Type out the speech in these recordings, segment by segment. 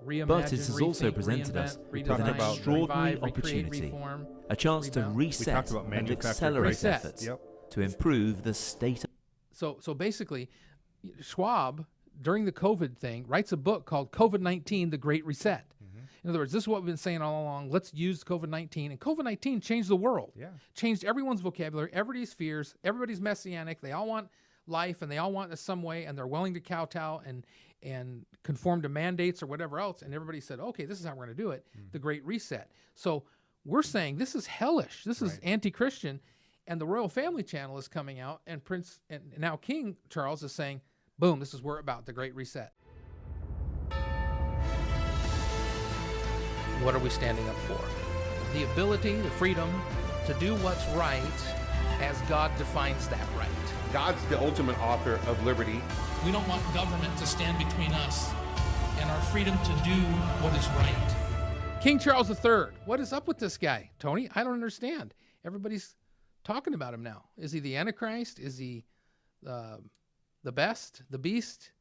reimagine, But it has also rethink, presented reinvent, us with redesign, an extraordinary revive, recreate, opportunity, reform, a chance to rebound. We reset talked about and manufactured accelerate Reset. efforts Yep. to improve the state of So basically, Schwab, during the COVID thing, writes a book called COVID-19, The Great Reset. In other words, this is what we've been saying all along. Let's use COVID-19. And COVID-19 changed the world. Yeah. Changed everyone's vocabulary, everybody's fears, everybody's messianic. They all want life, and they all want it some way, and they're willing to kowtow and conform to mandates or whatever else. And everybody said, okay, this is how we're going to do it, the Great Reset. So we're saying this is hellish. This is anti-Christian. And the Royal Family Channel is coming out, and Prince and now King Charles is saying, boom, this is what we're about, the Great Reset. What are we standing up for? The ability, the freedom to do what's right as God defines that right. God's the ultimate author of liberty. We don't want government to stand between us and our freedom to do what is right. King Charles III, what is up with this guy, Tony? I don't understand. Everybody's talking about him now. Is he the Antichrist? Is he the best, the beast?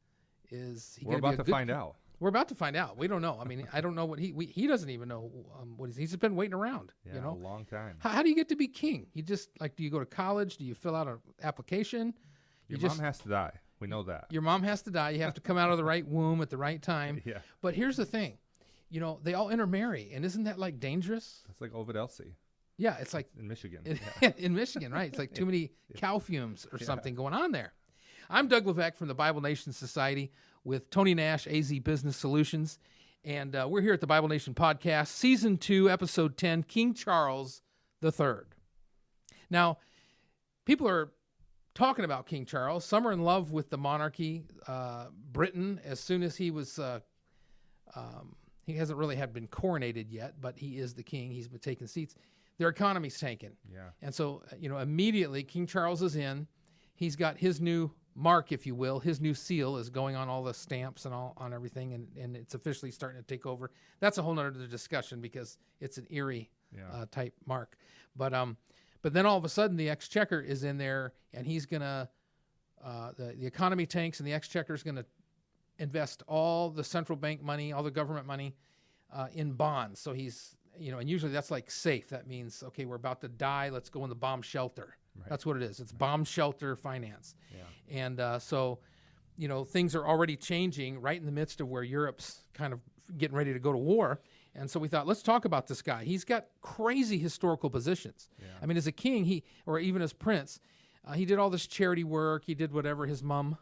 Is he We're gonna be about a to good find king? out. We're about to find out. We don't know. I mean, I don't know what he doesn't even know what he's just been waiting around. Yeah, you know, a long time. How do you get to be king? You just do you go to college? Do you fill out an application? Your mom has to die. We know that. Your mom has to die. You have to come out of the right womb at the right time. Yeah. But here's the thing, you know, they all intermarry, and isn't that like dangerous? It's like Ovid Elsie Yeah, it's like in Michigan. in Michigan, right? It's like too many cow fumes or something going on there. I'm Doug Levesque from the Bible Nation Society with Tony Nash, AZ Business Solutions. And we're here at the Bible Nation Podcast, Season 2, Episode 10, King Charles III. Now, people are talking about King Charles. Some are in love with the monarchy. Britain, as soon as he was, he hasn't really been coronated yet, but he is the king. He's been taking seats. Their economy's tanking. Yeah. And so, immediately King Charles is in. He's got his new mark, if you will. His new seal is going on all the stamps and all on everything, and it's officially starting to take over. That's a whole nother discussion because it's an eerie type mark. But then all of a sudden the exchequer is in there, and he's gonna the economy tanks, and the exchequer is gonna invest all the central bank money, all the government money in bonds. So he's and usually that's like safe. That means, okay, we're about to die. Let's go in the bomb shelter. Right. That's what it is. It's bomb shelter finance. Yeah. And so, things are already changing right in the midst of where Europe's kind of getting ready to go to war. And so we thought, let's talk about this guy. He's got crazy historical positions. Yeah. I mean, as a king, or even as prince, he did all this charity work. He did whatever his mom,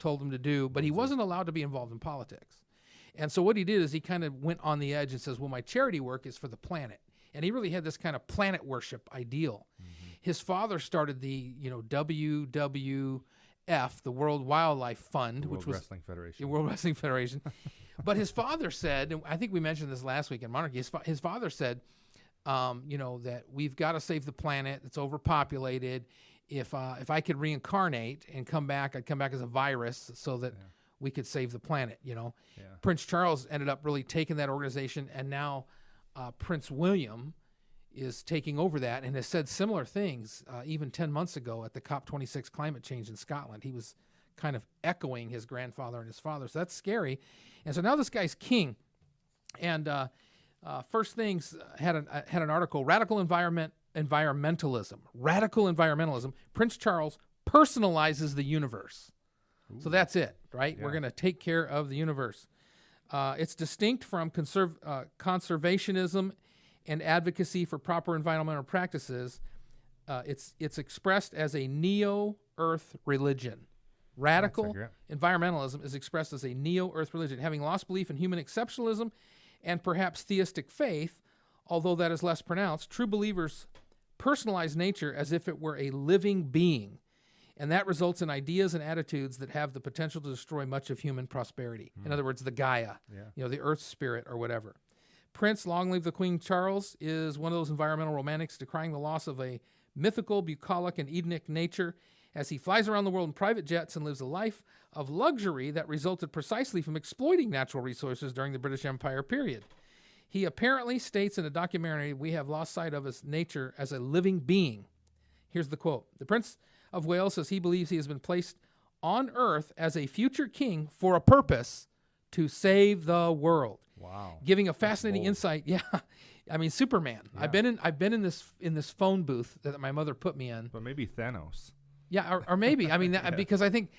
told him to do, but he wasn't allowed to be involved in politics. And so what he did is he kind of went on the edge and says, well, my charity work is for the planet. And he really had this kind of planet worship ideal. Mm-hmm. His father started the, WWF, the World Wildlife Fund, which was Wrestling Federation. The World Wrestling Federation. But his father said, and I think we mentioned this last week in Monarchy, his father said, that we've got to save the planet. It's overpopulated. If I could reincarnate and come back, I'd come back as a virus so that we could save the planet, Yeah. Prince Charles ended up really taking that organization, and now Prince William is taking over that and has said similar things even 10 months ago at the COP26 climate change in Scotland. He was kind of echoing his grandfather and his father. So that's scary. And so now this guy's king. And First Things had an article, Radical Environmentalism. Radical Environmentalism. Prince Charles personalizes the universe. Ooh. So that's it, right? Yeah. We're going to take care of the universe. It's distinct from conservationism and advocacy for proper environmental practices. It's expressed as a neo-Earth religion. Radical environmentalism is expressed as a neo-Earth religion, having lost belief in human exceptionalism and perhaps theistic faith, although that is less pronounced. True believers personalize nature as if it were a living being, and that results in ideas and attitudes that have the potential to destroy much of human prosperity. In other words, the Gaia, the earth spirit or whatever. Prince, long live the Queen Charles, is one of those environmental romantics decrying the loss of a mythical, bucolic, and Edenic nature as he flies around the world in private jets and lives a life of luxury that resulted precisely from exploiting natural resources during the British Empire period. He apparently states in a documentary we have lost sight of his nature as a living being. Here's the quote. The Prince of Wales says he believes he has been placed on earth as a future king for a purpose to save the world. Wow. giving a fascinating bold. insight. Yeah, I mean Superman. Yeah. I've been in this phone booth that my mother put me in. But maybe Thanos, Yeah, or maybe I mean that, because I think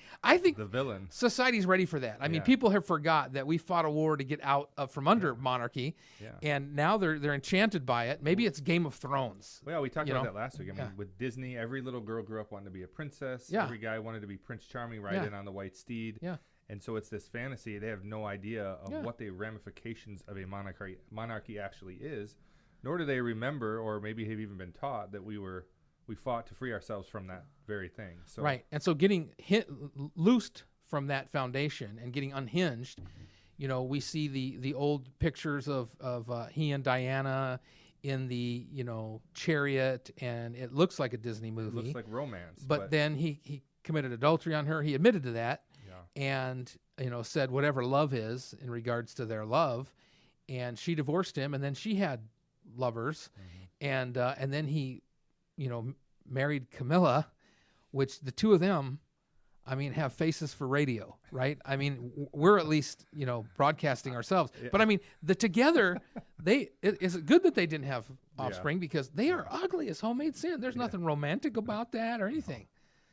the villain. society's ready for that. I mean, Yeah. people have forgot that we fought a war to get out from under monarchy, Yeah. and now they're enchanted by it. Maybe it's Game of Thrones. Well, we talked You about know? that last week. I mean, Yeah. with Disney, every little girl grew up wanting to be a princess. Yeah. Every guy wanted to be Prince Charming, ride Yeah. in on the white steed. Yeah. And so it's this fantasy. They have no idea of Yeah. what the ramifications of a monarchy actually is, nor do they remember, or maybe have even been taught, that we fought to free ourselves from that very thing. So Right, and so getting loosed from that foundation and getting unhinged, you know, we see the old pictures of he and Diana in the chariot, and it looks like a Disney it movie. looks like romance. but then he committed adultery on her. He admitted to that, yeah. and said whatever love is in regards to their love, and she divorced him, and then she had lovers, and then he married Camilla, which the two of them, I mean, have faces for radio, right? I mean, we're at least broadcasting ourselves, but I mean, together it's good that they didn't have offspring, because they are ugly as homemade sin. There's nothing romantic about that or anything.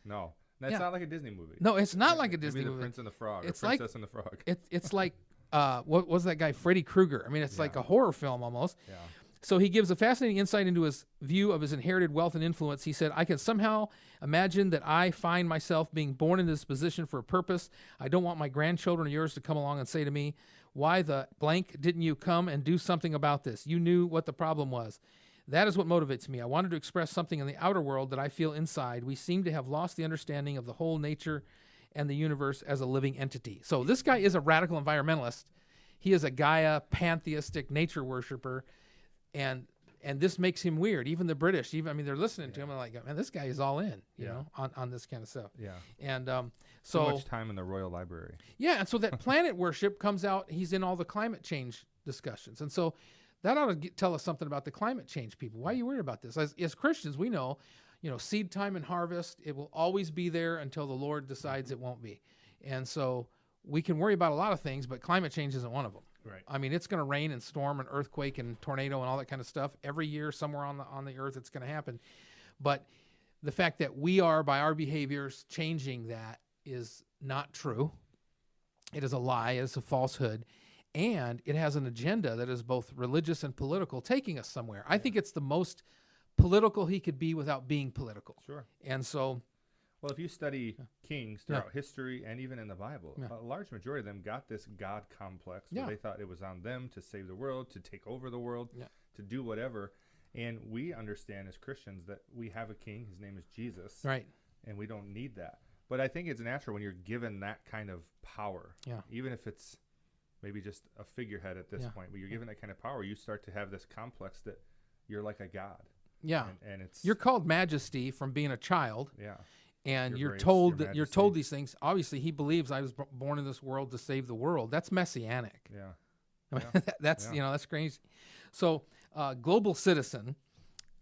No, that's Yeah. not like a Disney movie. No, it's not like a Maybe Disney the movie. Prince and the Frog, It's or like- Princess and the Frog. It's like what was that guy, Freddy Krueger? I mean, it's like a horror film almost. Yeah. So he gives a fascinating insight into his view of his inherited wealth and influence. He said, I can somehow imagine that I find myself being born into this position for a purpose. I don't want my grandchildren or yours to come along and say to me, why the blank didn't you come and do something about this? You knew what the problem was. That is what motivates me. I wanted to express something in the outer world that I feel inside. We seem to have lost the understanding of the whole nature and the universe as a living entity. So this guy is a radical environmentalist. He is a Gaia pantheistic nature worshiper. And this makes him weird. Even the British, they're listening to him and like, man, this guy is all in, you know, on this kind of stuff. Yeah. And So much time in the Royal Library. yeah, and so that planet worship comes out. He's in all the climate change discussions, and so that ought to tell us something about the climate change people. Why are you worried about this? As Christians, we know, seed time and harvest, it will always be there until the Lord decides it won't be, and so we can worry about a lot of things, but climate change isn't one of them. Right. I mean, it's going to rain and storm and earthquake and tornado and all that kind of stuff every year somewhere on the earth. It's going to happen, but the fact that we are by our behaviors changing that is not true. It is a lie. It is a falsehood, and it has an agenda that is both religious and political, taking us somewhere. I think it's the most political he could be without being political. Sure. And so, Well, if you study kings throughout history and even in the Bible, a large majority of them got this God complex where they thought it was on them to save the world, to take over the world, to do whatever. And we understand as Christians that we have a king. His name is Jesus. right. And we don't need that. But I think it's natural when you're given that kind of power, even if it's maybe just a figurehead at this point, but you're given that kind of power, you start to have this complex that you're like a god. Yeah. And it's You're called majesty from being a child. yeah. And Your you're grace, told your that you're majesty. told these things. Obviously, he believes I was born in this world to save the world. That's messianic. Yeah. I mean, that's that's crazy. So, Global Citizen,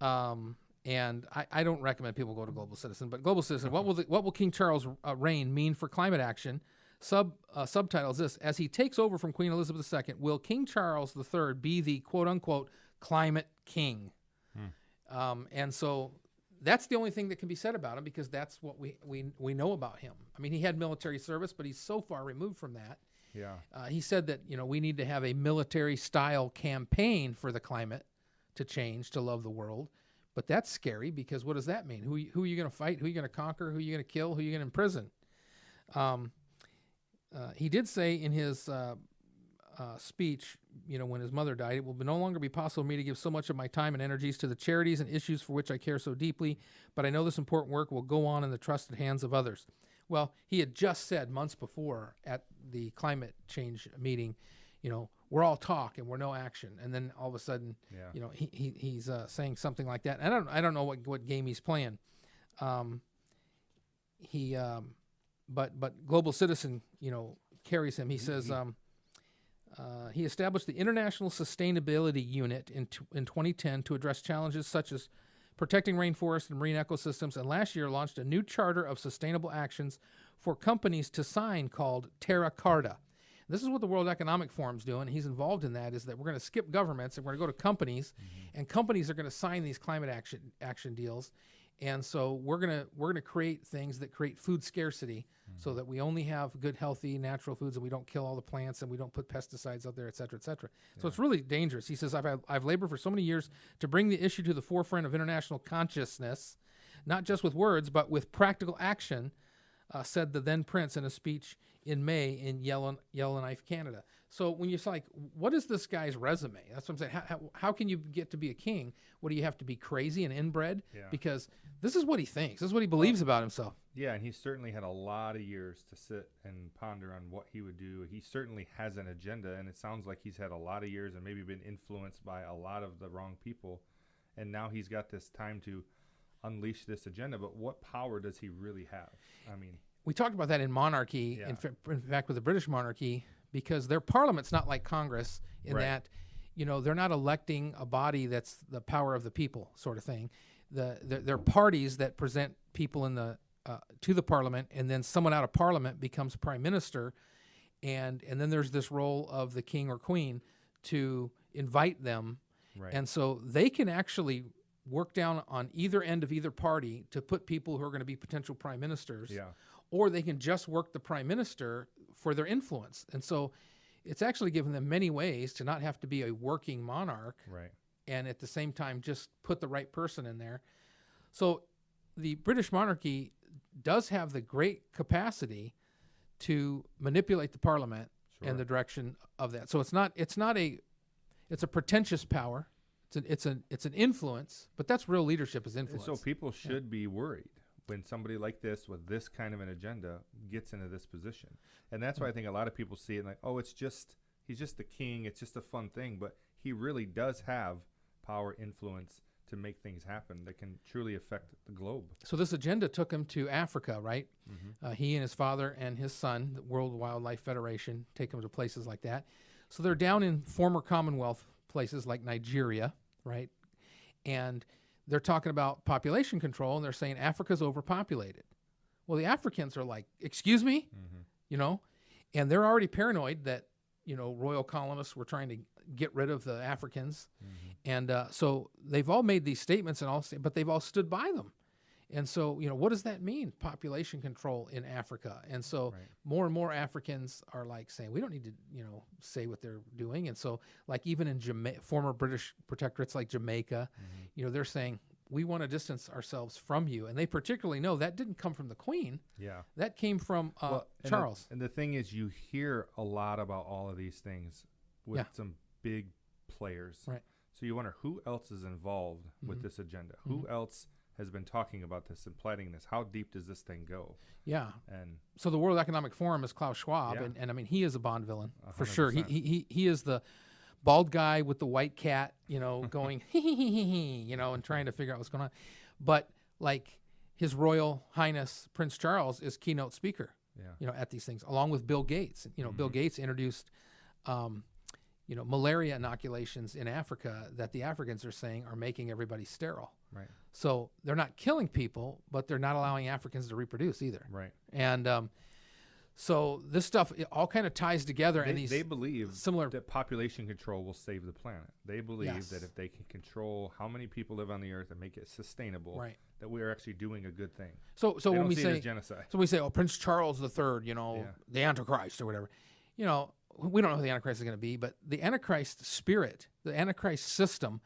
and I don't recommend people go to Global Citizen, but Global Citizen, what will King Charles' reign mean for climate action? Subtitle is this: as he takes over from Queen Elizabeth II, will King Charles III be the quote unquote climate king? And so that's the only thing that can be said about him, because that's what we know about him. I mean, he had military service, but he's so far removed from that. Yeah. He said that we need to have a military-style campaign for the climate to change, to love the world. But that's scary, because what does that mean? Who are you going to fight? Who are you going to conquer? Who are you going to kill? Who are you going to imprison? He did say in his speech, when his mother died, it will no longer be possible for me to give so much of my time and energies to the charities and issues for which I care so deeply, but I know this important work will go on in the trusted hands of others. Well, he had just said months before at the climate change meeting, we're all talk and we're no action. And then all of a sudden, he's saying something like that. I don't know what game he's playing. But Global Citizen, carries him. He says he established the International Sustainability Unit in 2010 to address challenges such as protecting rainforests and marine ecosystems, and last year launched a new charter of sustainable actions for companies to sign called Terra Carta. This is what the World Economic Forum's doing. He's involved in that, is that we're going to skip governments and we're going to go to companies, and companies are going to sign these climate action deals. And so we're going to create things that create food scarcity, so that we only have good, healthy, natural foods, and we don't kill all the plants, and we don't put pesticides out there, et cetera, et cetera. So it's really dangerous. He says, I've labored for so many years to bring the issue to the forefront of international consciousness, not just with words, but with practical action, said the then Prince in a speech in May in Yellowknife, Canada. So when you're like, what is this guy's resume? That's what I'm saying. How can you get to be a king? What do you have to be, crazy and inbred? Yeah. Because this is what he thinks. This is what he believes about himself. Yeah, and he certainly had a lot of years to sit and ponder on what he would do. He certainly has an agenda, and it sounds like he's had a lot of years and maybe been influenced by a lot of the wrong people. And now he's got this time to unleash this agenda. But what power does he really have? I mean, we talked about that in monarchy, in fact, with the British monarchy, because their parliament's not like Congress in that, they're not electing a body that's the power of the people sort of thing. They're parties that present people in the to the parliament, and then someone out of parliament becomes prime minister, and then there's this role of the king or queen to invite them, and so they can actually work down on either end of either party to put people who are going to be potential prime ministers, or they can just work the prime minister for their influence. And so it's actually given them many ways to not have to be a working monarch, and at the same time just put the right person in there. So the British monarchy does have the great capacity to manipulate the parliament and the direction of that. So it's a pretentious power. It's an influence, but that's real leadership, is influence. And so people should be worried when somebody like this with this kind of an agenda gets into this position. And that's why I think a lot of people see it like, oh, he's just the king. It's just a fun thing. But he really does have power, influence to make things happen that can truly affect the globe. So this agenda took him to Africa, right? He and his father and his son, the World Wildlife Federation, take him to places like that. So they're down in former Commonwealth places like Nigeria, right? And they're talking about population control, and they're saying Africa's overpopulated. Well, the Africans are like, excuse me? And they're already paranoid that, royal colonists were trying to get rid of the Africans. And so they've all made these statements, but they've all stood by them. And so, what does that mean, population control in Africa? And so more and more Africans are like saying, we don't need to, say what they're doing. And so like even in former British protectorates like Jamaica, they're saying, we want to distance ourselves from you. And they particularly know that didn't come from the Queen. Yeah. That came from Charles. And the thing is, you hear a lot about all of these things with some big players. Right. So you wonder who else is involved with this agenda? Who else has been talking about this and planning this? How deep does this thing go? Yeah. And so the World Economic Forum is Klaus Schwab, and I mean, he is a Bond villain for sure. He is the bald guy with the white cat, going and trying to figure out what's going on. But like His Royal Highness Prince Charles is keynote speaker, at these things, along with Bill Gates. Bill Gates introduced malaria inoculations in Africa that the Africans are saying are making everybody sterile. Right. So they're not killing people, but they're not allowing Africans to reproduce either. Right. And so this stuff, it all kind of ties together. And they believe that population control will save the planet. They believe that if they can control how many people live on the earth and make it sustainable, that we are actually doing a good thing. So when we say genocide, so we say, oh, Prince Charles III, the Antichrist or whatever, we don't know who the Antichrist is going to be, but the Antichrist spirit, the Antichrist system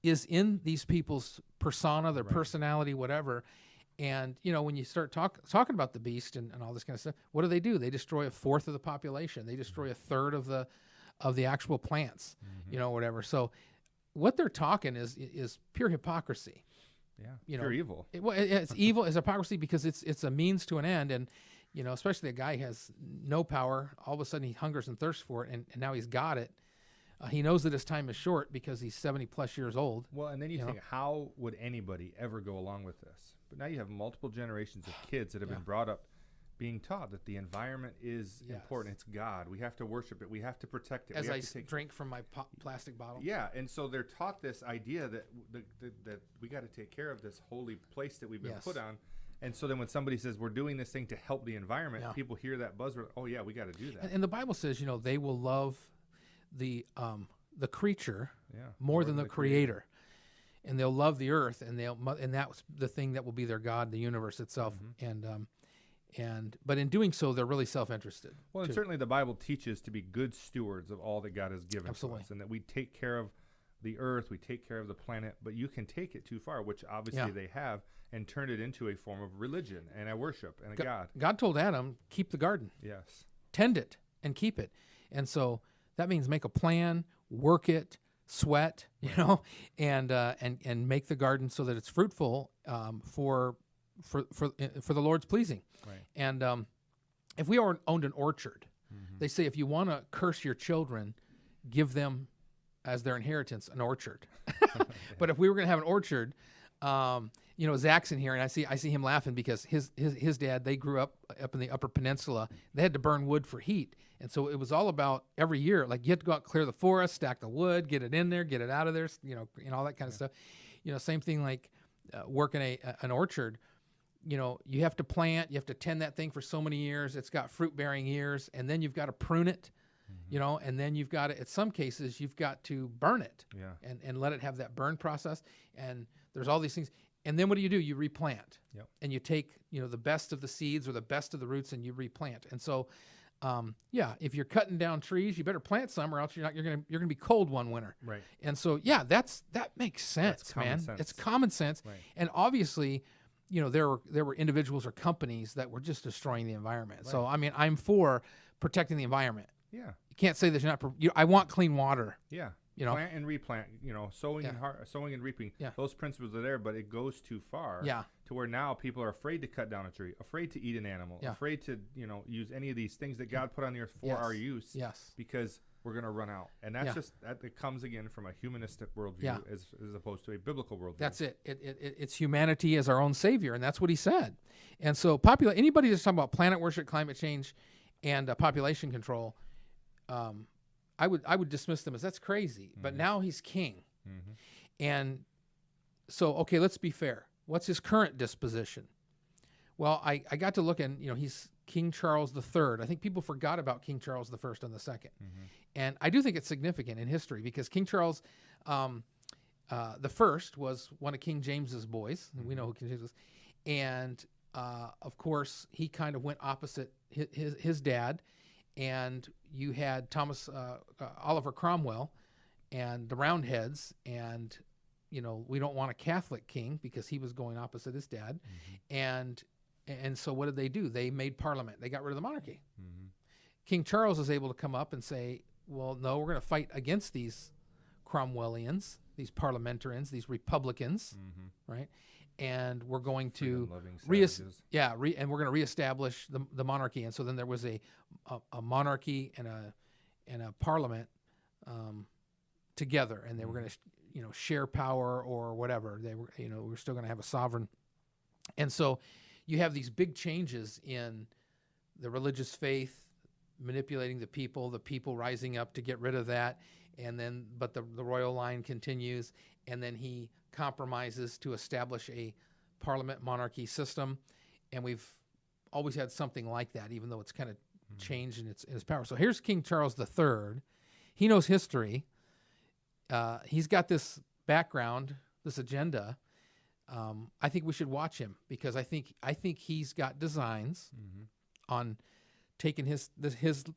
is in these people's persona, their personality, whatever. And, when you start talking about the beast and all this kind of stuff, what do? They destroy a fourth of the population. They destroy a third of the actual plants, whatever. So what they're talking is pure hypocrisy. Yeah, pure evil. It's evil. It's hypocrisy because it's a means to an end. And, especially a guy has no power. All of a sudden he hungers and thirsts for it, and now he's got it. He knows that his time is short because he's 70-plus years old. Well, and then you think, how would anybody ever go along with this? But now you have multiple generations of kids that have been brought up being taught that the environment is important. It's God. We have to worship it. We have to protect it. As I drink from my plastic bottle. Yeah, and so they're taught this idea that that we got to take care of this holy place that we've been put on. And so then when somebody says we're doing this thing to help the environment, people hear that buzzword. Oh yeah, we got to do that. And the Bible says, they will love the creature more than the creator. And they'll love the earth, and that's the thing that will be their God, the universe itself. But in doing so, they're really self-interested. Well, and certainly the Bible teaches to be good stewards of all that God has given to us, and that we take care of the earth, we take care of the planet, but you can take it too far, which obviously they have, and turn it into a form of religion and a worship and a God. God told Adam, keep the garden. Yes. Tend it and keep it. And so that means make a plan, work it, sweat, and make the garden so that it's fruitful for the Lord's pleasing. Right. And if we owned an orchard, they say if you want to curse your children, give them as their inheritance an orchard. But if we were going to have an orchard, Zach's in here, and I see him laughing because his dad, they grew up in the Upper Peninsula. They had to burn wood for heat, and so it was all about every year. Like you had to go out, clear the forest, stack the wood, get it in there, get it out of there, and all that kind of stuff. Same thing like working an orchard. You have to plant, you have to tend that thing for so many years. It's got fruit-bearing years, and then you've got to prune it. And then you've got to, in some cases, you've got to burn it and let it have that burn process. And there's all these things. And then what do? You replant. Yep. And you take, the best of the seeds or the best of the roots and you replant. And so, if you're cutting down trees, you better plant some or else you're going to be cold one winter. Right. And so, that makes sense, man. It's common sense. Right. And obviously, there were individuals or companies that were just destroying the environment. Right. So, I'm for protecting the environment. Yeah. You can't say that you're not. I want clean water. Yeah. Plant and replant. Sowing and reaping. Yeah. Those principles are there, but it goes too far. Yeah. To where now people are afraid to cut down a tree, afraid to eat an animal, afraid to use any of these things that God put on the earth for our use. Yes. Because we're going to run out, and that's it comes again from a humanistic worldview as opposed to a biblical worldview. That's it. It's humanity as our own savior, and that's what he said. And so, anybody that's talking about planet worship, climate change, and population control. I would dismiss them as that's crazy, but now he's king. And so, okay, let's be fair. What's his current disposition? Well, I got to look and, he's King Charles III. I think people forgot about King Charles I and the II. And I do think it's significant in history because King Charles the first was one of King James's boys. And we know who King James was. And, of course, he kind of went opposite his dad. And you had Oliver Cromwell and the Roundheads, and we don't want a Catholic king because he was going opposite his dad, and so what did they do? They made Parliament. They got rid of the monarchy. King Charles was able to come up and say, "Well, no, we're going to fight against these Cromwellians, these parliamentarians, these Republicans, right?" And we're going to and we're going to reestablish the monarchy. And so then there was a monarchy and a parliament together, and they were going to share power or whatever. They were we're still going to have a sovereign. And so you have these big changes in the religious faith manipulating the people rising up to get rid of that, and then but the royal line continues, and then he compromises to establish a parliament monarchy system, and we've always had something like that, even though it's kind of changed in its power. So here's King Charles III. He knows history. He's got this background, this agenda. I think we should watch him because I think he's got designs on taking his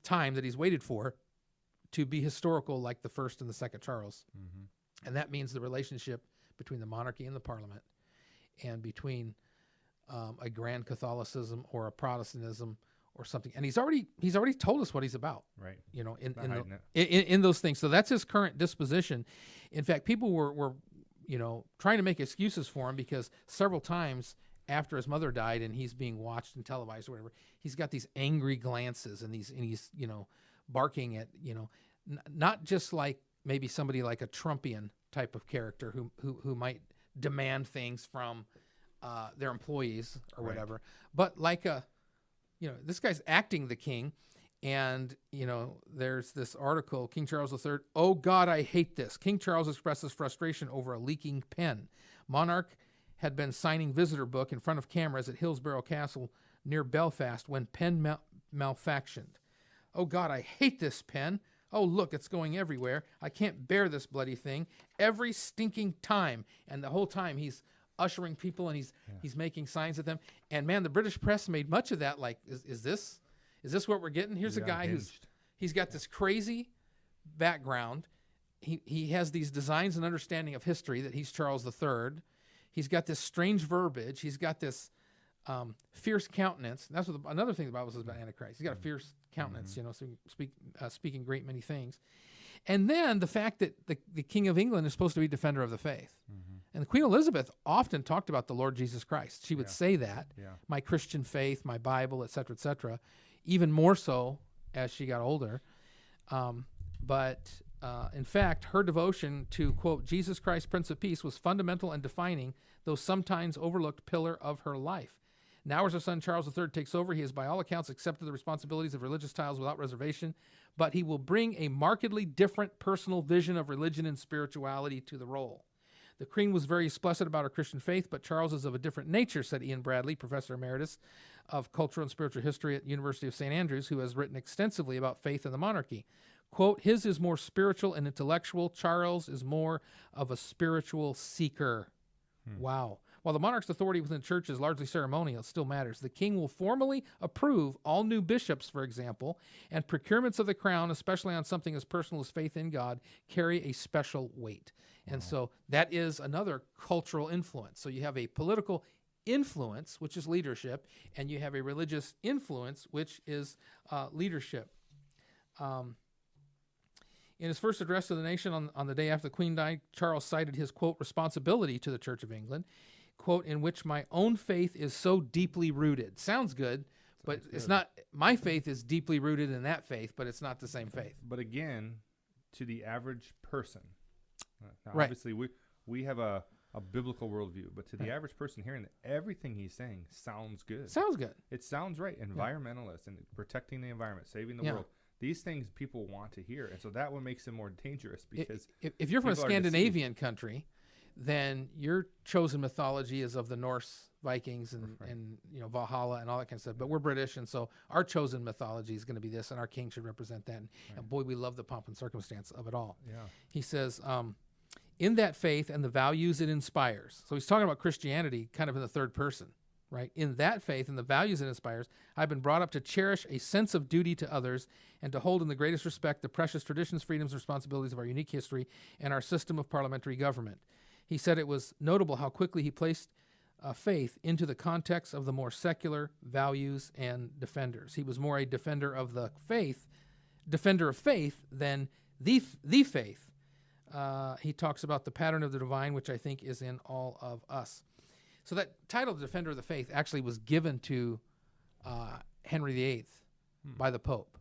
time that he's waited for to be historical, like the first and the second Charles, and that means the relationship between the monarchy and the parliament, and between a grand Catholicism or a Protestantism or something. And he's already told us what he's about, right? In those things. So that's his current disposition. In fact, people were trying to make excuses for him because several times after his mother died and he's being watched and televised or whatever, he's got these angry glances and he's barking at not just like maybe somebody like a Trumpian type of character who might demand things from their employees or whatever, but like this guy's acting the king. And, there's this article, King Charles III, "Oh God, I hate this. King Charles expresses frustration over a leaking pen. Monarch had been signing visitor book in front of cameras at Hillsborough Castle near Belfast when pen malfunctioned. Oh, God, I hate this pen. Oh, look, it's going everywhere. I can't bear this bloody thing. Every stinking time. And the whole time he's ushering people and he's making signs at them. And, man, the British press made much of that. Like, is this what we're getting? Here's a guy he's got this crazy background. He has these designs and understanding of history that he's Charles III. He's got this strange verbiage. He's got this fierce countenance. And that's what another thing the Bible says about Antichrist. He's got a fierce countenance, so speaking great many things. And then the fact that the King of England is supposed to be defender of the faith. And Queen Elizabeth often talked about the Lord Jesus Christ. She would say that, my Christian faith, my Bible, et cetera, even more so as she got older. But in fact, her devotion to, quote, Jesus Christ, Prince of Peace, was fundamental and defining, though sometimes overlooked, pillar of her life. Now as her son Charles III takes over, he has by all accounts accepted the responsibilities of religious titles without reservation, but he will bring a markedly different personal vision of religion and spirituality to the role. The Queen was very explicit about her Christian faith, but Charles is of a different nature, said Ian Bradley, Professor Emeritus of Cultural and Spiritual History at University of St. Andrews, who has written extensively about faith and the monarchy. Quote, his is more spiritual and intellectual. Charles is more of a spiritual seeker. Wow. While the monarch's authority within the church is largely ceremonial, it still matters. The king will formally approve all new bishops, for example, and procurements of the crown, especially on something as personal as faith in God, carry a special weight. And so that is another cultural influence. So you have a political influence, which is leadership, and you have a religious influence, which is leadership. In his first address to the nation on the day after the Queen died, Charles cited his, quote, responsibility to the Church of England, quote, in which my own faith is so deeply rooted. Sounds good, but it's not. My faith is deeply rooted in that faith, but it's not the same faith. But again, to the average person, now right. Obviously we have a biblical worldview, but to the average person hearing that, everything he's saying sounds good. Sounds good. It sounds right. Environmentalists and protecting the environment, saving the world. These things people want to hear, and so that one makes them more dangerous because if you're from a Scandinavian country, then your chosen mythology is of the Norse Vikings and Valhalla and all that kind of stuff. But we're British, and so our chosen mythology is going to be this, and our king should represent that. And boy, we love the pomp and circumstance of it all. Yeah. He says, in that faith and the values it inspires. So he's talking about Christianity kind of in the third person, right? In that faith and the values it inspires, I've been brought up to cherish a sense of duty to others and to hold in the greatest respect the precious traditions, freedoms, and responsibilities of our unique history and our system of parliamentary government. He said it was notable how quickly he placed faith into the context of the more secular values and defenders. He was more a defender of faith than the faith. He talks about the pattern of the divine, which I think is in all of us. So that title, Defender of the Faith, actually was given to Henry VIII by the Pope.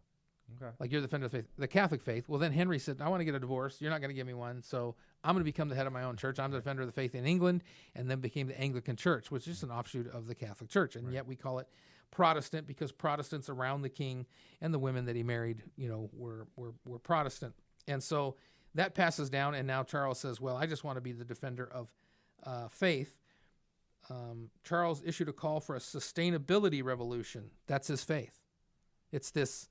Okay. Like, you're the defender of the faith. The Catholic faith. Well, then Henry said, I want to get a divorce. You're not going to give me one. So I'm going to become the head of my own church. I'm the defender of the faith in England, and then became the Anglican Church, which is an offshoot of the Catholic Church. And yet we call it Protestant because Protestants around the king and the women that he married, were Protestant. And so that passes down, and now Charles says, well, I just want to be the defender of faith. Charles issued a call for a sustainability revolution. That's his faith. It's this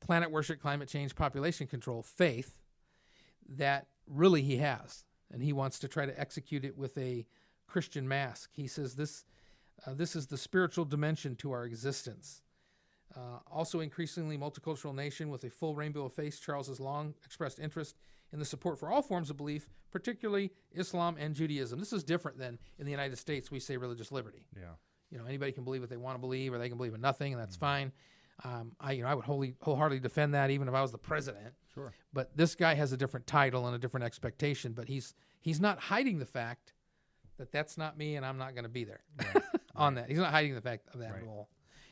planet worship, climate change, population control faith that really he has, and he wants to try to execute it with a Christian mask. He says this is the spiritual dimension to our existence. Also increasingly multicultural nation with a full rainbow of faiths, Charles has long expressed interest in the support for all forms of belief, particularly Islam and Judaism. This is different than in the United States. We say religious liberty. Yeah. Anybody can believe what they want to believe, or they can believe in nothing, and that's fine. I would wholeheartedly defend that, even if I was the president. Sure. But this guy has a different title and a different expectation. But he's not hiding the fact that that's not me, and I'm not going to be there on that. He's not hiding the fact of that at all.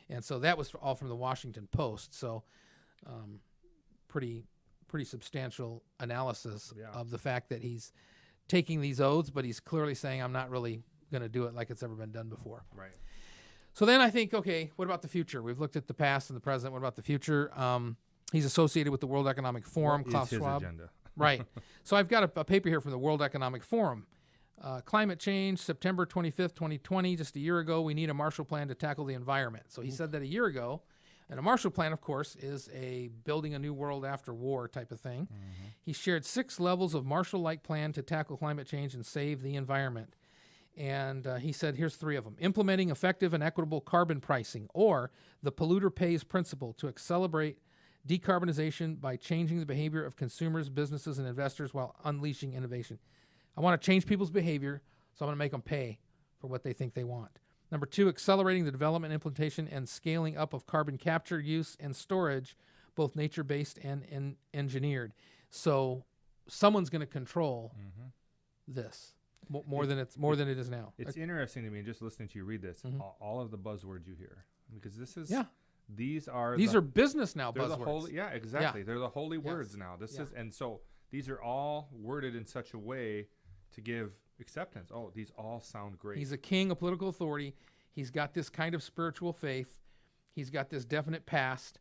And so that was all from the Washington Post. So pretty substantial analysis of the fact that he's taking these oaths, but he's clearly saying, I'm not really going to do it like it's ever been done before. Right. So then I think, okay, what about the future? We've looked at the past and the present. What about the future? He's associated with the World Economic Forum, Klaus Schwab. Agenda? Right. So I've got a paper here from the World Economic Forum. Climate change, September 25th, 2020, just a year ago, we need a Marshall Plan to tackle the environment. So he said that a year ago. And a Marshall Plan, of course, is a building a new world after war type of thing. Mm-hmm. He shared 6 levels of Marshall-like plan to tackle climate change and save the environment. And he said, here's 3 of them. Implementing effective and equitable carbon pricing, or the polluter pays principle to accelerate decarbonization by changing the behavior of consumers, businesses, and investors while unleashing innovation. I want to change people's behavior, so I'm going to make them pay for what they think they want. Number 2, accelerating the development, implementation, and scaling up of carbon capture, use, and storage, both nature-based and engineered. So someone's going to control this more than it is now. It's interesting to me, just listening to you read this, all of the buzzwords you hear, because this is these are business now they're buzzwords. The holy, exactly. Yeah. They're the holy words now. This is, and so these are all worded in such a way to give acceptance. Oh, these all sound great. He's a king of political authority. He's got this kind of spiritual faith. He's got this definite past.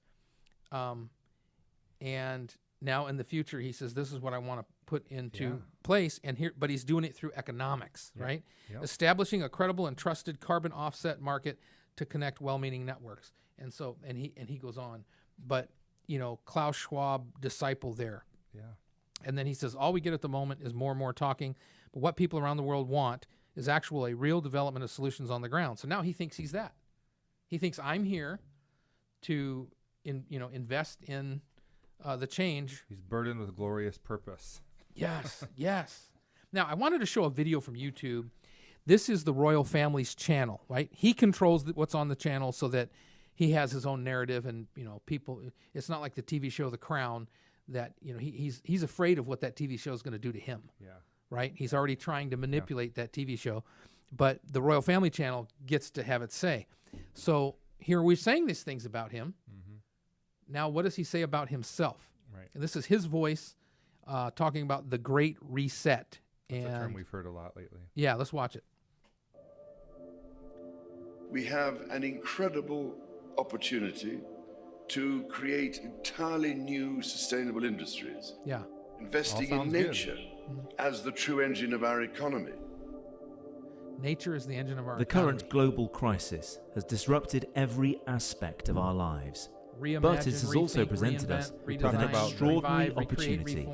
And now in the future, he says, this is what I want to put into place. And here, but he's doing it through economics, right? Yep. Establishing a credible and trusted carbon offset market to connect well-meaning networks. And so, and he goes on. But, Klaus Schwab disciple there. Yeah. And then he says, all we get at the moment is more and more talking. But what people around the world want is actually a real development of solutions on the ground. So now he thinks he's that. He thinks I'm here to invest in the change. He's burdened with glorious purpose. Yes, yes. Now, I wanted to show a video from YouTube. This is the royal family's channel, right? He controls what's on the channel so that he has his own narrative, and people. It's not like the TV show The Crown that he's afraid of what that TV show is going to do to him. Yeah. Right? He's already trying to manipulate that TV show, but the royal family channel gets to have its say. So here we're saying these things about him. Now, what does he say about himself? Right. And this is his voice talking about the Great Reset. That's a term we've heard a lot lately. Yeah, let's watch it. We have an incredible opportunity to create entirely new sustainable industries. Yeah. Investing in nature as the true engine of our economy. Nature is the engine of our economy. The current global crisis has disrupted every aspect of our lives. But it has also presented us with an extraordinary opportunity,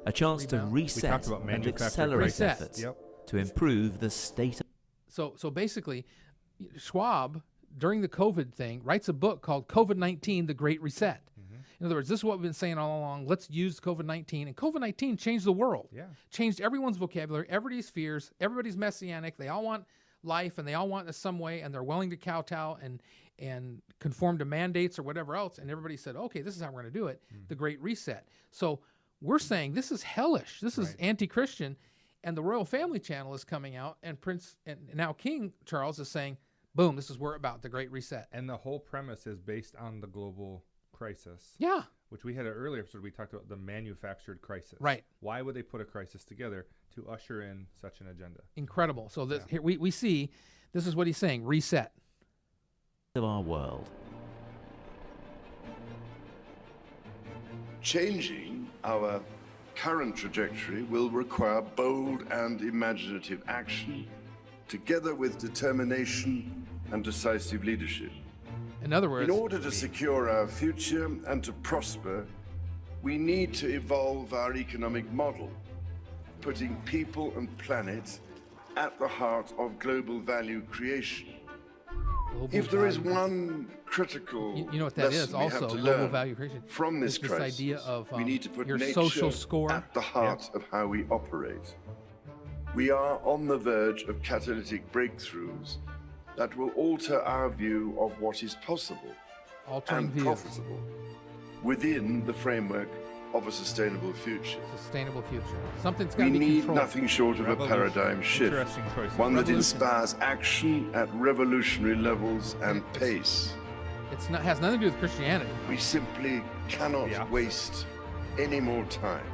a chance to reset and accelerate efforts to improve the state. So basically, Schwab, during the COVID thing, writes a book called COVID-19, The Great Reset. In other words, this is what we've been saying all along. Let's use COVID-19. And COVID-19 changed the world. Yeah. Changed everyone's vocabulary, everybody's fears, everybody's messianic. They all want life, and they all want it some way, and they're willing to kowtow and conform to mandates or whatever else. And everybody said, okay, this is how we're going to do it, the Great Reset. So we're saying this is hellish. This is anti-Christian. And the Royal Family Channel is coming out, and now King Charles is saying, boom, this is what we're about, the Great Reset. And the whole premise is based on the global crisis. Yeah. Which we had an earlier episode, we talked about the manufactured crisis. Right. Why would they put a crisis together to usher in such an agenda? Incredible. So this, here we see, this is what he's saying, reset. Of our world. Changing our current trajectory will require bold and imaginative action, together with determination and decisive leadership. In other words, in order to secure our future and to prosper, we need to evolve our economic model, putting people and planet at the heart of global value creation. If there is one critical you know what that is also global value creation from this crisis, idea of we need to put your nature social score at the heart of how we operate. We are on the verge of catalytic breakthroughs that will alter our view of what is possible and profitable within the framework of a sustainable future. Sustainable future. Something's got to be controlled. We need controlled. nothing short of a paradigm shift, one that inspires action at revolutionary levels and pace. It's not has nothing to do with Christianity. We simply cannot waste any more time.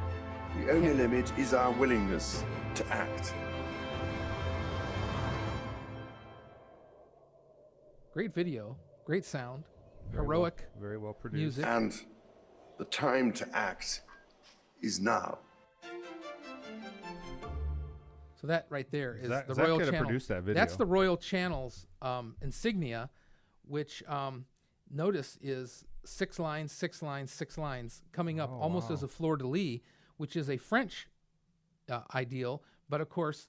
The only limit is our willingness to act. Great video, great sound, heroic, very well produced music. And the time to act is now. So that right there is the Zach Royal could have Channel. produced that video. That's the Royal Channel's insignia, which notice is 6 lines, 6 lines, 6 lines coming up almost as a fleur-de-lis, which is a French ideal. But of course,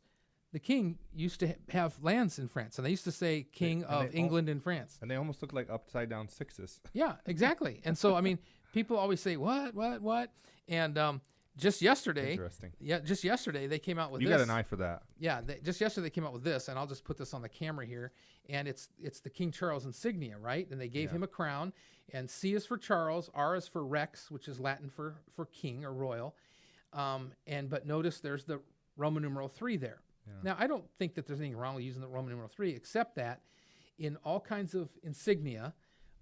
the king used to have lands in France, and they used to say King of England and France. And they almost look like upside down sixes. Yeah, exactly. And so, I mean, people always say, what? And just yesterday, they came out with this. You got an eye for that. Yeah, just yesterday they came out with this, and I'll just put this on the camera here. And it's the King Charles insignia, right? And they gave him a crown, and C is for Charles, R is for Rex, which is Latin for king or royal. But notice there's the Roman numeral 3 there. Yeah. Now, I don't think that there's anything wrong with using the Roman numeral 3, except that in all kinds of insignia,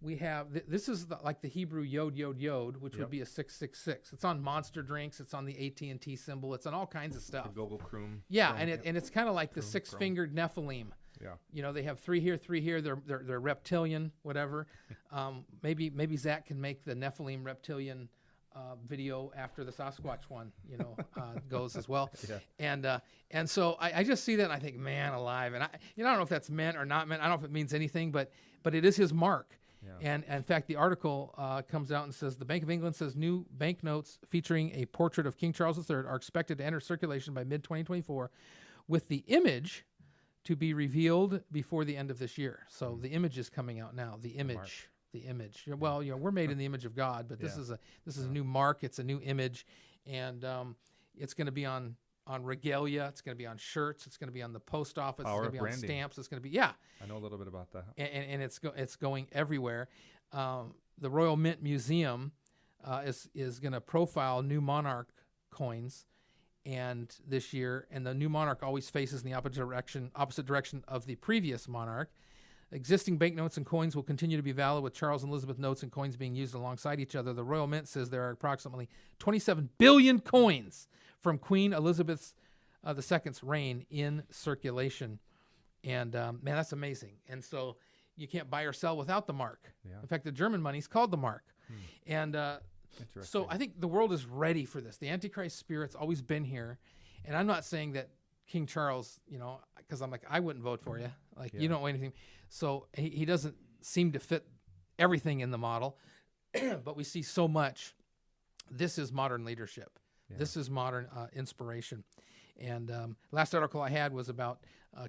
we have, this is like the Hebrew yod, yod, yod, which would be a 666. It's on Monster drinks. It's on the AT&T symbol. It's on all kinds of stuff. The Gogol Krum. Yeah, and it's kind of like the 6-fingered Nephilim. Yeah. You know, they have 3 here, 3 here. They're reptilian, whatever. Maybe Zach can make the Nephilim reptilian video after the Sasquatch one, goes as well. Yeah. And so I just see that and I think, man alive. And I don't know if that's meant or not meant. I don't know if it means anything, but it is his mark. Yeah. And in fact, the article comes out and says the Bank of England says new banknotes featuring a portrait of King Charles III are expected to enter circulation by mid-2024, with the image to be revealed before the end of this year. So the image is coming out now. The image. Well, we're made in the image of God, but this is a new mark. It's a new image, and it's going to be on regalia. It's going to be on shirts. It's going to be on the post office. It's going to be on stamps. It's going to be I know a little bit about that. And it's going everywhere. The Royal Mint Museum is going to profile new monarch coins, and this year, and the new monarch always faces in the opposite direction of the previous monarch. Existing banknotes and coins will continue to be valid, with Charles and Elizabeth notes and coins being used alongside each other. The Royal Mint says there are approximately 27 billion coins from Queen Elizabeth II's reign in circulation. And, man, that's amazing. And so you can't buy or sell without the mark. Yeah. In fact, the German money is called the mark. And so I think the world is ready for this. The Antichrist spirit's always been here. And I'm not saying that King Charles, because I'm like, I wouldn't vote for you. You don't want anything. So he doesn't seem to fit everything in the model, but we see so much. This is modern leadership. Yeah. This is modern inspiration. And last article I had was about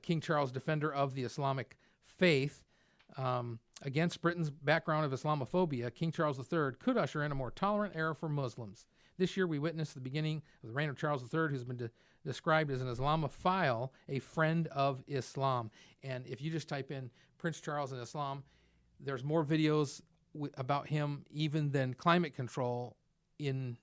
King Charles, defender of the Islamic faith. Against Britain's background of Islamophobia, King Charles III could usher in a more tolerant era for Muslims. This year we witnessed the beginning of the reign of Charles III, who's been described as an Islamophile, a friend of Islam. And if you just type in Prince Charles and Islam, there's more videos about him even than climate control in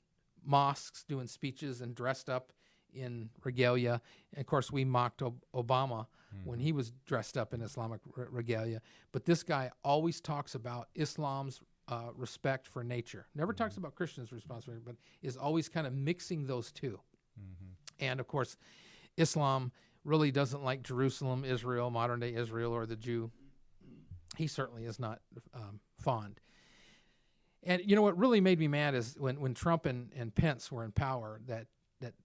mosques doing speeches and dressed up in regalia. And of course, we mocked Obama when he was dressed up in Islamic regalia. But this guy always talks about Islam's respect for nature. Never talks about Christians' responsibility, but is always kind of mixing those two. And of course, Islam really doesn't like Jerusalem, Israel, modern-day Israel, or the Jew. He certainly is not fond. And what really made me mad is when Trump and Pence were in power, that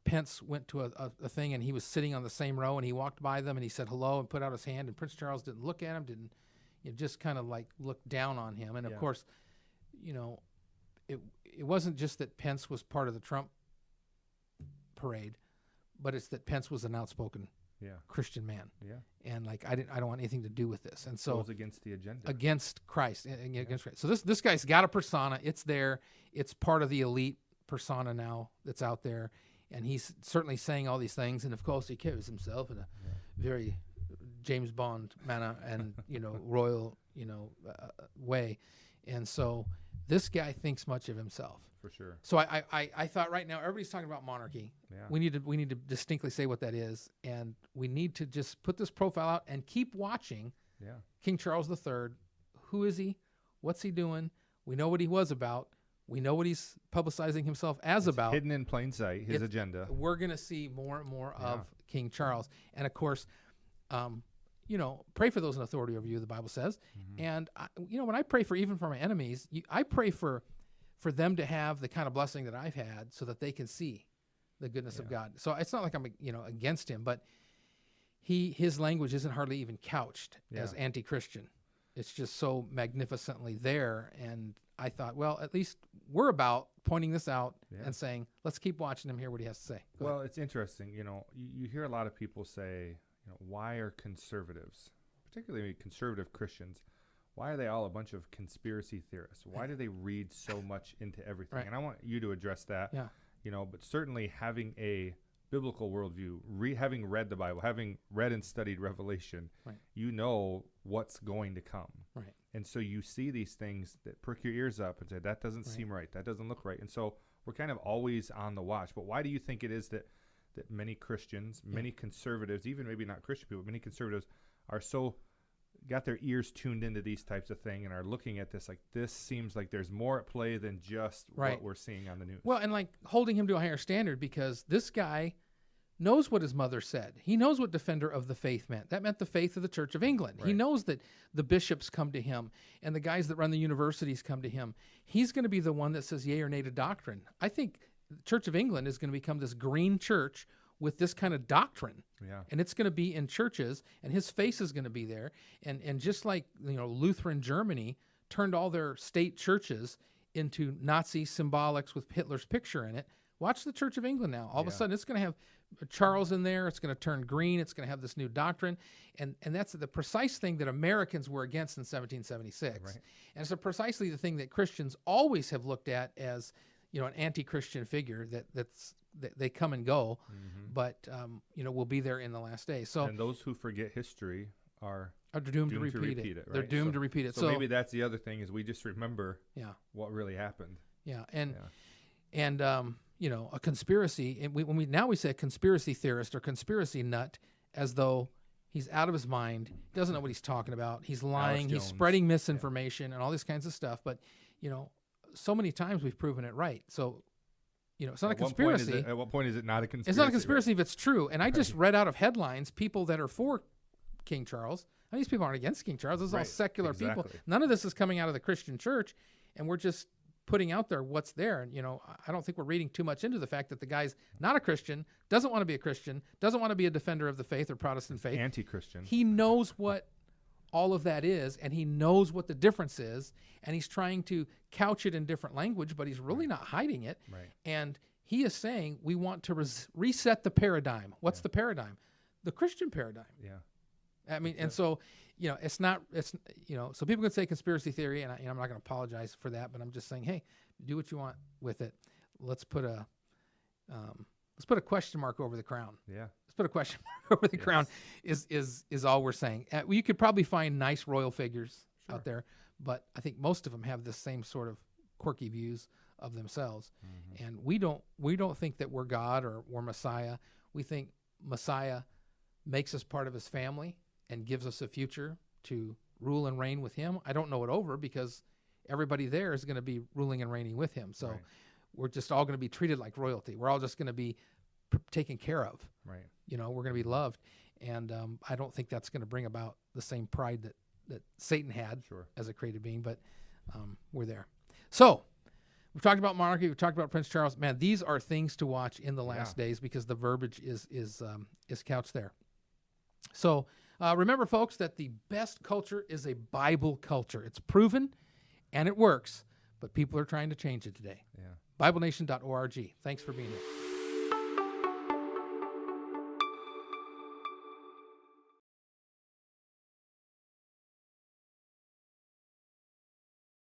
Pence went to a thing and he was sitting on the same row and he walked by them and he said hello and put out his hand, and Prince Charles didn't look at him, just kind of like looked down on him. And of course, it wasn't just that Pence was part of the Trump parade, but it's that Pence was an outspoken Christian man. Yeah. And I don't want anything to do with this. And so it goes against the agenda. Against Christ. Against Christ. So this guy's got a persona. It's there. It's part of the elite persona now that's out there. And he's certainly saying all these things. And of course he carries himself in a very James Bond manner and, royal, way. And so this guy thinks much of himself. For sure. So I thought right now everybody's talking about monarchy. Yeah. We need to distinctly say what that is, and we need to just put this profile out and keep watching. Yeah. King Charles III. Who is he? What's he doing? We know what he was about. We know what he's publicizing himself as about. Hidden in plain sight, his agenda. We're going to see more and more of King Charles, and of course, pray for those in authority over you, the Bible says. And when I pray for my enemies, I pray for them to have the kind of blessing that I've had, so that they can see the goodness of God. So it's not like I'm against him, but his language isn't hardly even couched as anti-Christian. It's just so magnificently there. And I thought, well, at least we're about pointing this out and saying, let's keep watching him, hear what he has to say. Well, it's interesting. You hear a lot of people say, why are conservatives, particularly conservative Christians, why are they all a bunch of conspiracy theorists? Why do they read so much into everything? And I want you to address that. Yeah. But certainly having a biblical worldview, having read the Bible, having read and studied Revelation, you know what's going to come. Right. And so you see these things that perk your ears up and say, that doesn't seem right. That doesn't look right. And so we're kind of always on the watch. But why do you think it is that many Christians, many conservatives, even maybe not Christian people, many conservatives are so got their ears tuned into these types of things and are looking at this like this seems like there's more at play than just what we're seeing on the news? Well, and like holding him to a higher standard, because this guy knows what his mother said. He knows what defender of the faith meant. That meant the faith of the Church of England. He knows that the bishops come to him and the guys that run the universities come to him. He's going to be the one that says yea or nay to doctrine. I think the Church of England is going to become this green church with this kind of doctrine. Yeah. And it's going to be in churches, and his face is going to be there. And just like, Lutheran Germany turned all their state churches into Nazi symbolics with Hitler's picture in it, watch the Church of England now. All of a sudden, it's going to have Charles in there. It's going to turn green. It's going to have this new doctrine. And that's the precise thing that Americans were against in 1776. Right. And it's precisely the thing that Christians always have looked at as, an anti-Christian figure that they come and go, but will be there in the last day. So, and those who forget history are doomed to repeat it. Right? They're doomed to repeat it. So maybe that's the other thing, is we just remember what really happened. Yeah, and a conspiracy. And when we say a conspiracy theorist or conspiracy nut, as though he's out of his mind, doesn't know what he's talking about. He's lying. He's spreading misinformation and all these kinds of stuff. But so many times we've proven it right. So, it's not a conspiracy. At what point is it not a conspiracy? It's not a conspiracy if it's true. And I just read out of headlines people that are for King Charles. These people aren't against King Charles. This is all secular people. None of this is coming out of the Christian church, and we're just putting out there what's there. And, I don't think we're reading too much into the fact that the guy's not a Christian, doesn't want to be a Christian, doesn't want to be a defender of the faith or Protestant faith. Anti-Christian. He knows what all of that is, and he knows what the difference is, and he's trying to couch it in different language, but he's really not hiding it. Right. And he is saying we want to reset the paradigm. What's the paradigm? The Christian paradigm. Yeah. I mean, and so, it's not, so people can say conspiracy theory, and I'm not going to apologize for that, but I'm just saying, hey, do what you want with it. Let's put a question mark over the crown. Yeah. Put a question mark over the crown is all we're saying. You could probably find nice royal figures out there, but I think most of them have the same sort of quirky views of themselves. And we don't think that we're God or we're Messiah. We think Messiah makes us part of his family and gives us a future to rule and reign with him. I don't know it over, because everybody there is going to be ruling and reigning with him. So we're just all going to be treated like royalty. We're all just going to be taken care of. Right. We're going to be loved. And I don't think that's going to bring about the same pride that Satan had as a created being, but we're there. So we've talked about monarchy. We've talked about Prince Charles. Man, these are things to watch in the last days, because the verbiage is couched there. So remember, folks, that the best culture is a Bible culture. It's proven and it works, but people are trying to change it today. Yeah. BibleNation.org. Thanks for being here.